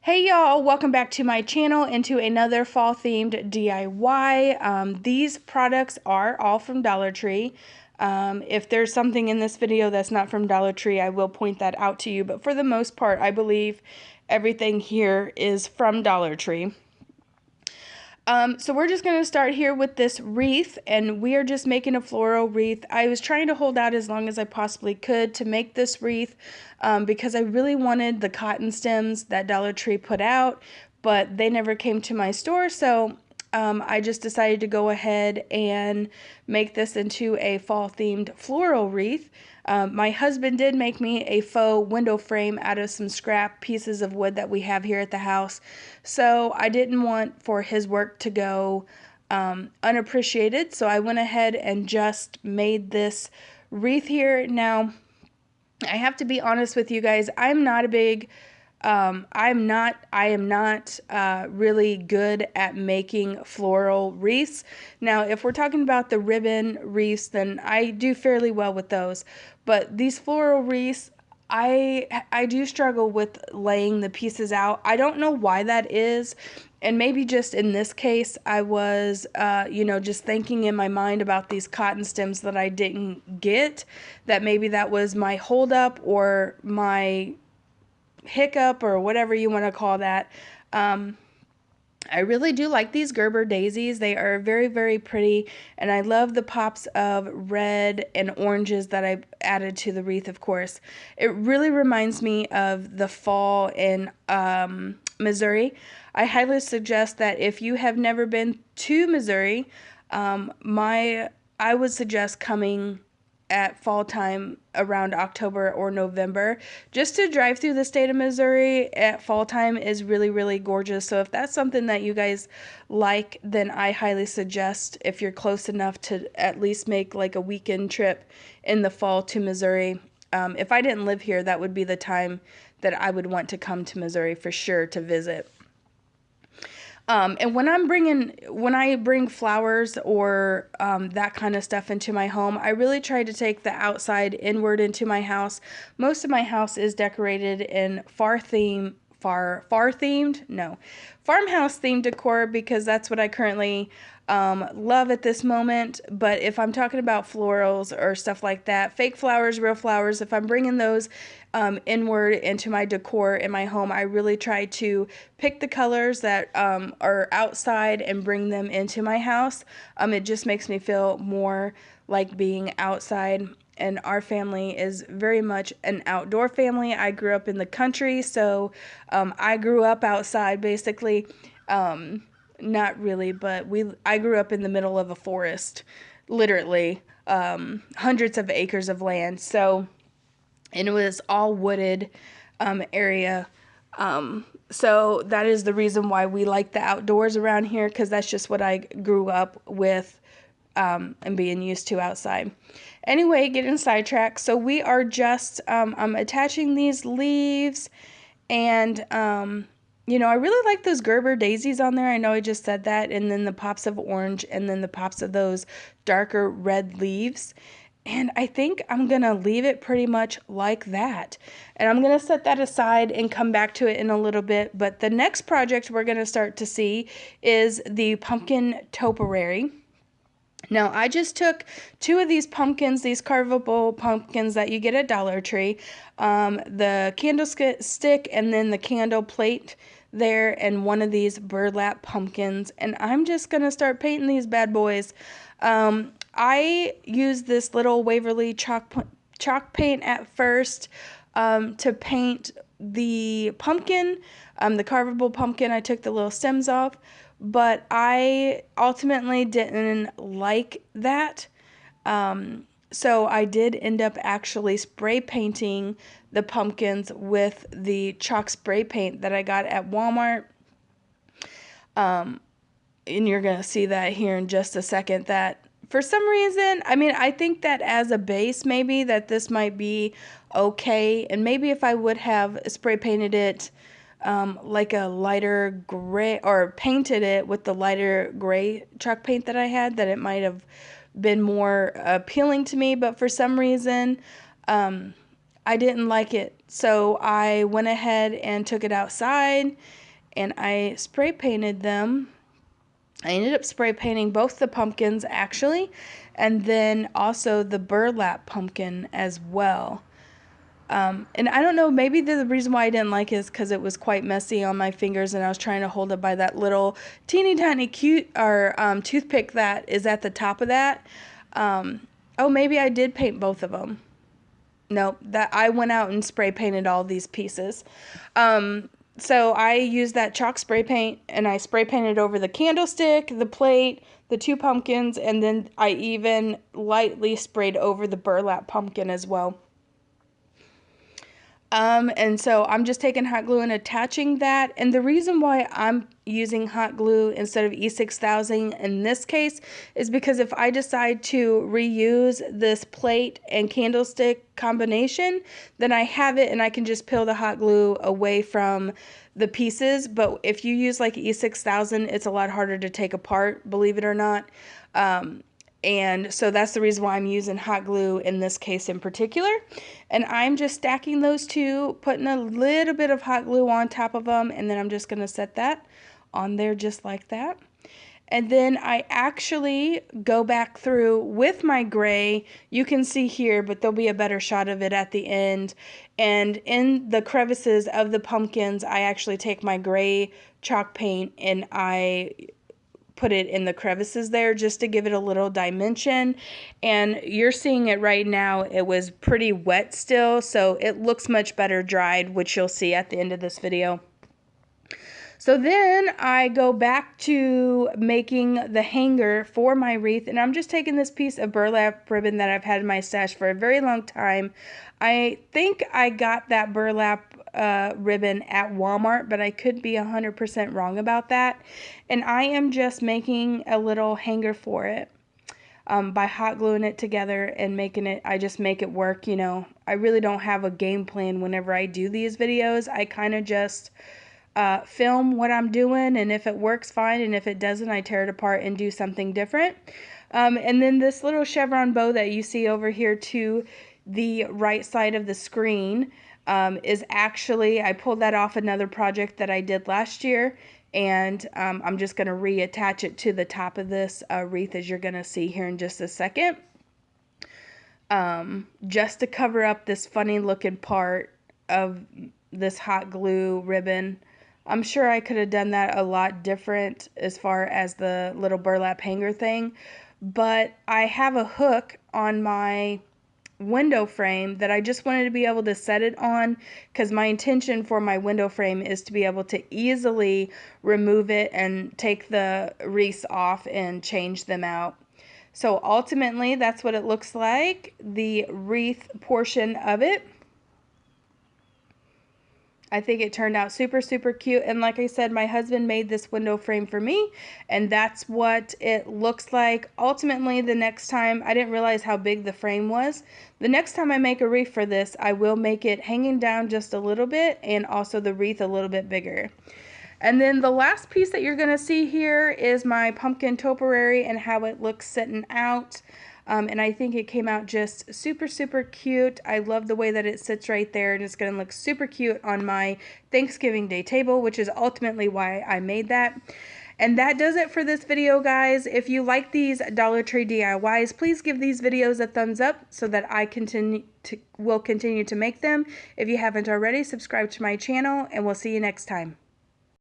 Hey y'all, welcome back to my channel and to another fall themed DIY. These products are all from Dollar Tree. If there's something in this video that's not from Dollar Tree, I will point that out to you. But for the most part, I believe everything here is from Dollar Tree. So we're just going to start here with this wreath, and we are just making a floral wreath. I was trying to hold out as long as I possibly could to make this wreath because I really wanted the cotton stems that Dollar Tree put out, but they never came to my store, so I just decided to go ahead and make this into a fall-themed floral wreath. My husband did make me a faux window frame out of some scrap pieces of wood that we have here at the house. So I didn't want for his work to go unappreciated. So I went ahead and just made this wreath here. Now, I have to be honest with you guys. I'm not a big... I am not really good at making floral wreaths. Now, if we're talking about the ribbon wreaths, then I do fairly well with those. But these floral wreaths, I do struggle with laying the pieces out. I don't know why that is. And maybe just in this case, I was, just thinking in my mind about these cotton stems that I didn't get. That maybe that was my holdup or my hiccup or whatever you want to call that. I really do like these Gerber daisies. They are very, very pretty, and I love the pops of red and oranges that I've added to the wreath, of course. It really reminds me of the fall in Missouri. I highly suggest that if you have never been to Missouri, I would suggest coming at fall time around October or November. Just to drive through the state of Missouri at fall time is really, really gorgeous. So if that's something that you guys like, then I highly suggest, if you're close enough, to at least make like a weekend trip in the fall to Missouri. If I didn't live here, that would be the time that I would want to come to Missouri for sure to visit. And when I bring flowers or that kind of stuff into my home, I really try to take the outside inward into my house. Most of my house is decorated in farmhouse themed decor, because that's what I currently love at this moment. But if I'm talking about florals or stuff like that, fake flowers, real flowers, if I'm bringing those inward into my decor in my home, I really try to pick the colors that are outside and bring them into my house. It just makes me feel more like being outside. And our family is very much an outdoor family. I grew up in the country, so I grew up outside basically. Not really, but I grew up in the middle of a forest, literally, hundreds of acres of land. So, and it was all wooded area. So that is the reason why we like the outdoors around here, because that's just what I grew up with and being used to outside. Anyway, getting sidetracked. So we are just I'm attaching these leaves, and I really like those Gerber daisies on there. I know I just said that, and then the pops of orange, and then the pops of those darker red leaves. And I think I'm going to leave it pretty much like that. And I'm going to set that aside and come back to it in a little bit. But the next project we're going to start to see is the pumpkin topiary. Now, I just took two of these pumpkins, these carvable pumpkins that you get at Dollar Tree, the candlestick and then the candle plate there, and one of these burlap pumpkins. And I'm just going to start painting these bad boys. I used this little Waverly chalk paint at first to paint the pumpkin, the carvable pumpkin. I took the little stems off, but I ultimately didn't like that. So I did end up actually spray painting the pumpkins with the chalk spray paint that I got at Walmart. And you're going to see that here in just a second, that for some reason, I think that as a base, maybe that this might be okay. And maybe if I would have spray painted it like a lighter gray, or painted it with the lighter gray chalk paint that I had, that it might have been more appealing to me. But for some reason, I didn't like it. So I went ahead and took it outside and I spray painted them. I ended up spray painting both the pumpkins actually, and then also the burlap pumpkin as well. And I don't know, maybe the reason why I didn't like it is because it was quite messy on my fingers and I was trying to hold it by that little teeny tiny cute or toothpick that is at the top of that. Oh, maybe I did paint both of them. No, that I went out and spray painted all these pieces. So I used that chalk spray paint and I spray painted over the candlestick, the plate, the two pumpkins, and then I even lightly sprayed over the burlap pumpkin as well. And so I'm just taking hot glue and attaching that. And the reason why I'm using hot glue instead of E6000 in this case is because if I decide to reuse this plate and candlestick combination, then I have it and I can just peel the hot glue away from the pieces. But if you use like E6000, it's a lot harder to take apart, believe it or not. And so that's the reason why I'm using hot glue in this case in particular. And I'm just stacking those two, putting a little bit of hot glue on top of them, and then I'm just going to set that on there just like that. And then I actually go back through with my gray. You can see here, but there'll be a better shot of it at the end. And in the crevices of the pumpkins, I actually take my gray chalk paint and I put it in the crevices there just to give it a little dimension. And you're seeing it right now. It was pretty wet still, so it looks much better dried, which you'll see at the end of this video. So then I go back to making the hanger for my wreath, and I'm just taking this piece of burlap ribbon that I've had in my stash for a very long time. I think I got that burlap ribbon at Walmart, but I could be 100% wrong about that. And I am just making a little hanger for it by hot gluing it together and making it, I just make it work, you know. I really don't have a game plan whenever I do these videos. I kind of just film what I'm doing, and if it works, fine, and if it doesn't, I tear it apart and do something different. And then this little chevron bow that you see over here to the right side of the screen is actually, I pulled that off another project that I did last year, and I'm just going to reattach it to the top of this wreath, as you're going to see here in just a second, just to cover up this funny looking part of this hot glue ribbon. I'm sure I could have done that a lot different as far as the little burlap hanger thing, but I have a hook on my window frame that I just wanted to be able to set it on, because my intention for my window frame is to be able to easily remove it and take the wreaths off and change them out. So ultimately that's what it looks like, the wreath portion of it. I think it turned out super, super cute. And like I said, my husband made this window frame for me, and that's what it looks like. Ultimately, the next time, I didn't realize how big the frame was. The next time I make a wreath for this, I will make it hanging down just a little bit and also the wreath a little bit bigger. And then the last piece that you're going to see here is my pumpkin topiary and how it looks sitting out. And I think it came out just super, super cute. I love the way that it sits right there, and it's going to look super cute on my Thanksgiving Day table, which is ultimately why I made that. And that does it for this video, guys. If you like these Dollar Tree DIYs, please give these videos a thumbs up so that I will continue to make them. If you haven't already, subscribe to my channel, and we'll see you next time.